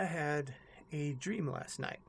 I had a dream last night.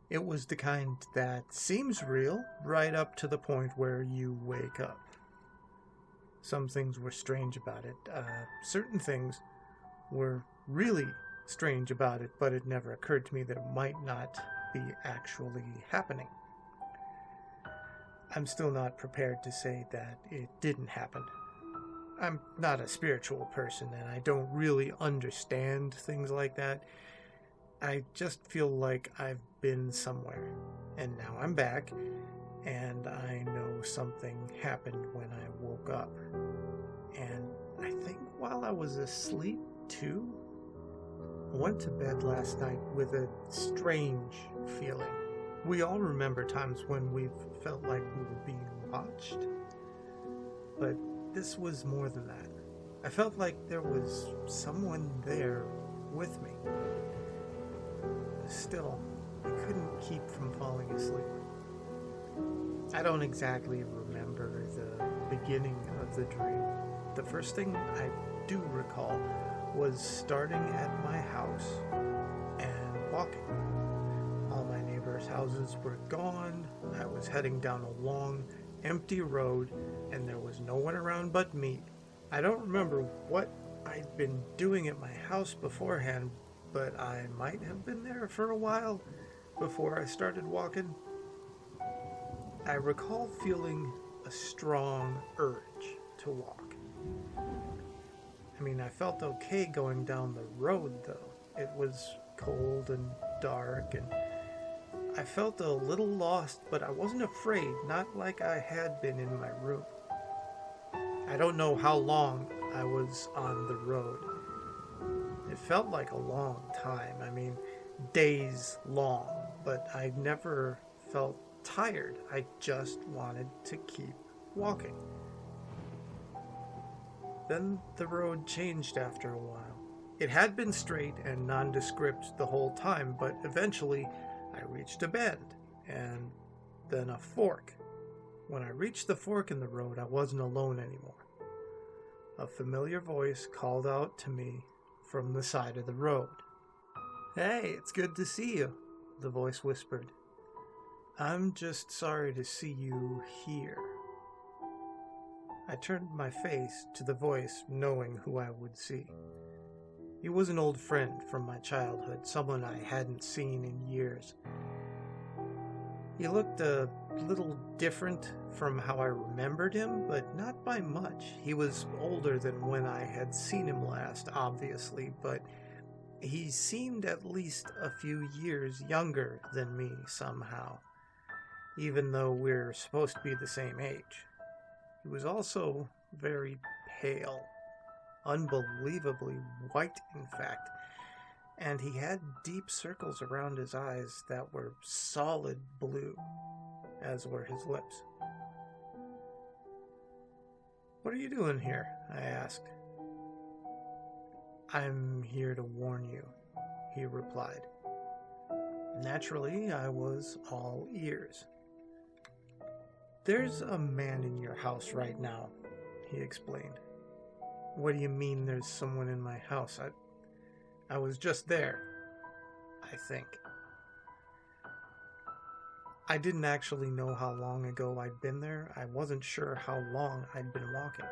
It was the kind that seems real right up to the point where you wake up. Some things were strange about it. Certain things were really strange about it, but it never occurred to me that it might not be actually happening. I'm still not prepared to say that it didn't happen. I'm not a spiritual person, and I don't really understand things like that. I just feel like I've been somewhere, and now I'm back, and I know something happened when I woke up. And I think while I was asleep, too. I went to bed last night with a strange feeling. We all remember times when we've felt like we were being watched, but this was more than that. I felt like there was someone there with me. Still, I couldn't keep from falling asleep. I don't exactly remember the beginning of the dream. The first thing I do recall was starting at my house and walking. All my neighbors' houses were gone. I was heading down a long, empty road, and there was no one around but me. I don't remember what I'd been doing at my house beforehand, but I might have been there for a while before I started walking. I recall feeling a strong urge to walk. I felt okay going down the road, though. It was cold and dark, and I felt a little lost, but I wasn't afraid, not like I had been in my room. I don't know how long I was on the road. It felt like a long time. Days long, but I never felt tired. I just wanted to keep walking. Then the road changed after a while. It had been straight and nondescript the whole time, but eventually I reached a bend, and then a fork. When I reached the fork in the road, I wasn't alone anymore. A familiar voice called out to me from the side of the road. "Hey, it's good to see you," the voice whispered. "I'm just sorry to see you here." I turned my face to the voice, knowing who I would see. He was an old friend from my childhood, someone I hadn't seen in years. He looked a little different from how I remembered him, but not by much. He was older than when I had seen him last, obviously, but he seemed at least a few years younger than me somehow, even though we're supposed to be the same age. He was also very pale, unbelievably white, in fact, and he had deep circles around his eyes that were solid blue, as were his lips. "What are you doing here?" I asked. "I'm here to warn you," he replied. Naturally, I was all ears. "There's a man in your house right now," he explained. "What do you mean there's someone in my house? I was just there, I think." I didn't actually know how long ago I'd been there. I wasn't sure how long I'd been walking.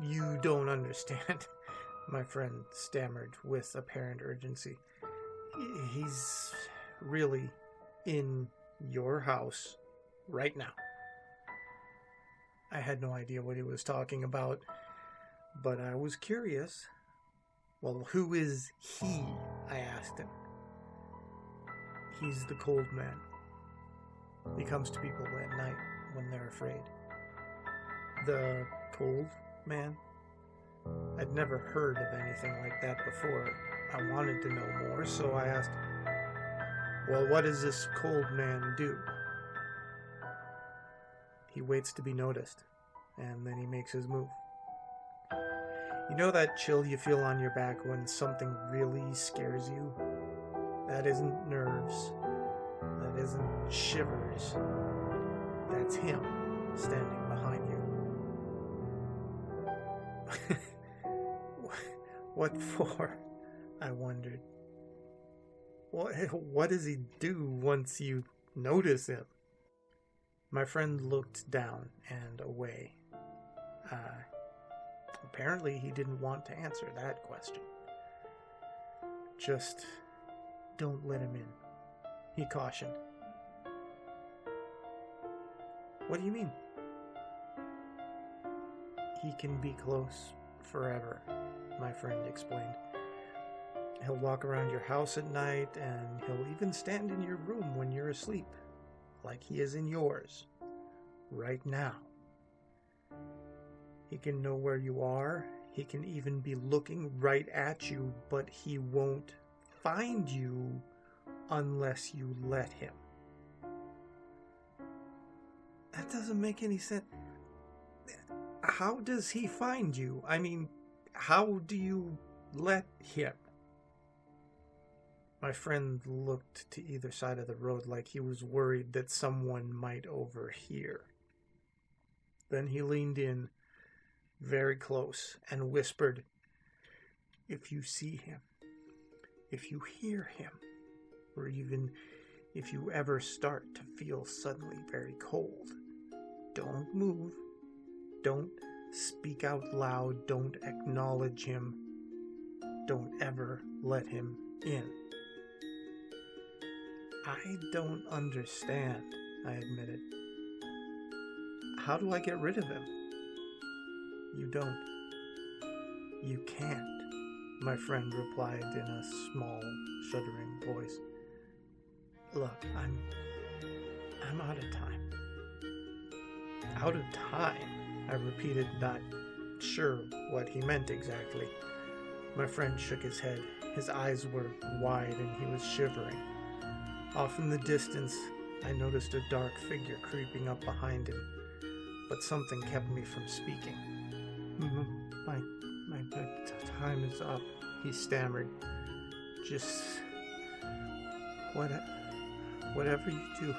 "You don't understand," my friend stammered with apparent urgency. "He's really in your house right now." I had no idea what he was talking about, but I was curious. "Well, who is he?" I asked him. "He's the cold man. He comes to people at night when they're afraid." The cold man? I'd never heard of anything like that before. I wanted to know more, so I asked, "Well, what does this cold man do?" "He waits to be noticed, and then he makes his move." You know that chill you feel on your back when something really scares you? That isn't nerves. That isn't shivers. That's him standing behind you. "What for?" I wondered. What does he do once you notice him? My friend looked down and away. Apparently he didn't want to answer that question. Just don't let him in, he cautioned. What do you mean? He can be close forever, my friend explained. He'll walk around your house at night, and he'll even stand in your room when you're asleep, like he is in yours, right now. He can know where you are. He can even be looking right at you, but he won't find you unless you let him. That doesn't make any sense. How does he find you? I mean, how do you let him? My friend looked to either side of the road like he was worried that someone might overhear. Then he leaned in very close and whispered, "If you see him, if you hear him, or even if you ever start to feel suddenly very cold, don't move, don't speak out loud, don't acknowledge him, don't ever let him in." I don't understand, I admitted. How do I get rid of him? You don't. You can't, my friend replied in a small, shuddering voice. Look, I'm out of time. Out of time? I repeated, not sure what he meant exactly. My friend shook his head. His eyes were wide and he was shivering. Off in the distance, I noticed a dark figure creeping up behind him, but something kept me from speaking. My time is up, he stammered. Just whatever you do,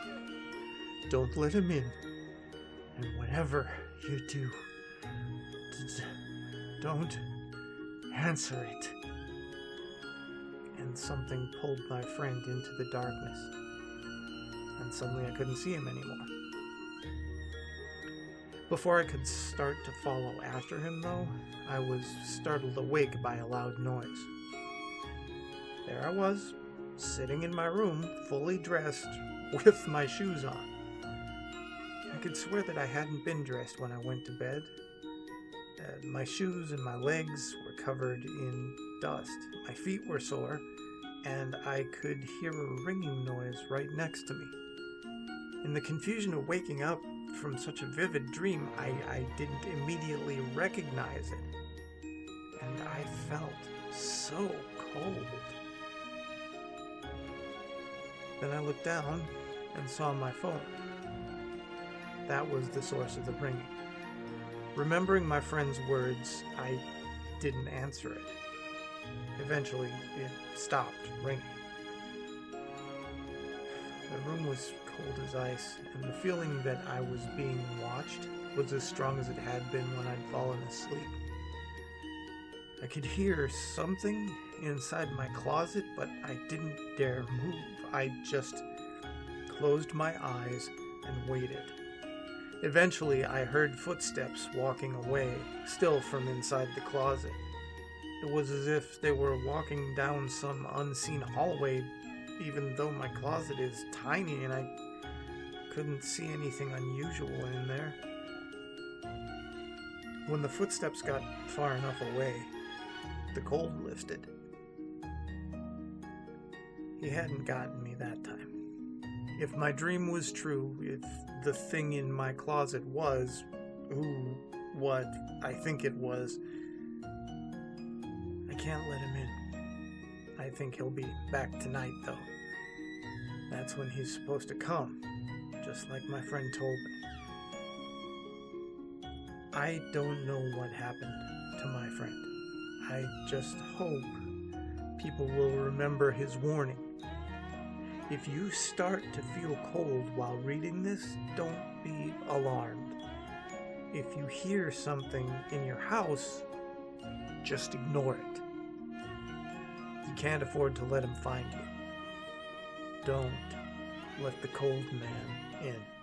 don't let him in. And whatever you do, don't answer it. And something pulled my friend into the darkness. And suddenly I couldn't see him anymore. Before I could start to follow after him, though, I was startled awake by a loud noise. There I was, sitting in my room, fully dressed, with my shoes on. I could swear that I hadn't been dressed when I went to bed. My shoes and my legs were covered in dust. My feet were sore, and I could hear a ringing noise right next to me. In the confusion of waking up from such a vivid dream, I didn't immediately recognize it. And I felt so cold. Then I looked down and saw my phone. That was the source of the ringing. Remembering my friend's words, I didn't answer it. Eventually, it stopped ringing. The room was cold as ice, and the feeling that I was being watched was as strong as it had been when I'd fallen asleep. I could hear something inside my closet, but I didn't dare move. I just closed my eyes and waited. Eventually, I heard footsteps walking away, still from inside the closet. It was as if they were walking down some unseen hallway, even though my closet is tiny and I couldn't see anything unusual in there. When the footsteps got far enough away, the cold lifted. He hadn't gotten me that time. If my dream was true, if the thing in my closet was what I think it was, I can't let him in. I think he'll be back tonight, though. That's when he's supposed to come, just like my friend told me. I don't know what happened to my friend. I just hope people will remember his warning. If you start to feel cold while reading this, don't be alarmed. If you hear something in your house, just ignore it. You can't afford to let him find you. Don't let the cold man in.